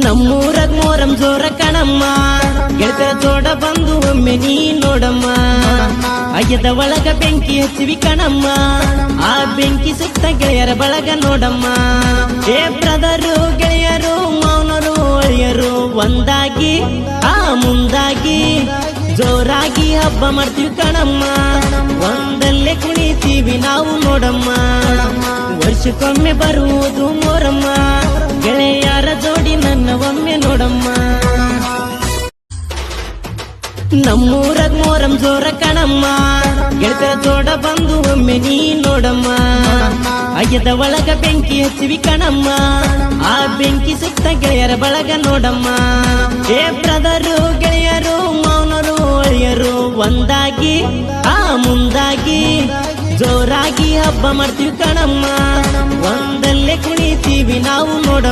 ನಮ್ಮೂರಾಗ ಮೋರಂ ಜೋರ ಕಣಮ್ಮ ಗೆಳತರ ಜೋಡ ಬಂದು ಒಮ್ಮೆ ನೀ ನೋಡಮ್ಮ ಅಯ್ಯದ ಒಳಗ ಬೆಂಕಿ ಹಚ್ಚಿವಿ ಕಣಮ್ಮ ಆ ಬೆಂಕಿ ಸುತ್ತ ಗೆಳೆಯರ ಬಳಗ ನೋಡಮ್ಮ ಏ ಬ್ರದರು ಗೆಳೆಯರು ಮೌನರು ಅಳಿಯರು ಒಂದಾಗಿ ಆ ಮುಂದಾಗಿ ಜೋರಾಗಿ ಹಬ್ಬ ಮಾಡ್ತೀವಿ ಕಣಮ್ಮ ಒಂದಲ್ಲೇ ಕುಣಿತೀವಿ ನಾವು ನೋಡಮ್ಮ ವರ್ಷಕ್ಕೊಮ್ಮೆ ಬರುವುದು ಮೋರಮ್ಮ ಗೆಳೆಯರ ಜೋಡಿ ನನ್ನ ಒಮ್ಮೆ ನೋಡಮ್ಮ ನಮ್ಮೂರಾಗ ಮೋರಂ ಜೋರ ಕಣಮ್ಮ ಗೆಳತರ ಜೋಡ ಬಂದು ಒಮ್ಮೆ ನೀ ನೋಡಮ್ಮ ಅಯ್ಯದ ಒಳಗ ಬೆಂಕಿ ಹಚ್ಚಿವಿ ಕಣಮ್ಮ ಆ ಬೆಂಕಿ ಸುತ್ತ ಗೆಳೆಯರ ಬಳಗ ನೋಡಮ್ಮ ಏ ಬ್ರದರು ಗೆಳೆಯರು ಮೌನರು ಅಳಿಯರು ಒಂದಾಗಿ ಆ ಮುಂದಾಗಿ ಜೋರಾಗಿ ಹಬ್ಬ ಮಾಡ್ತೀವಿ ಕಣಮ್ಮ ಒಂದಲ್ಲೇ ಕುಣಿತೀವಿ ನಾವು ನೋಡಮ್ಮ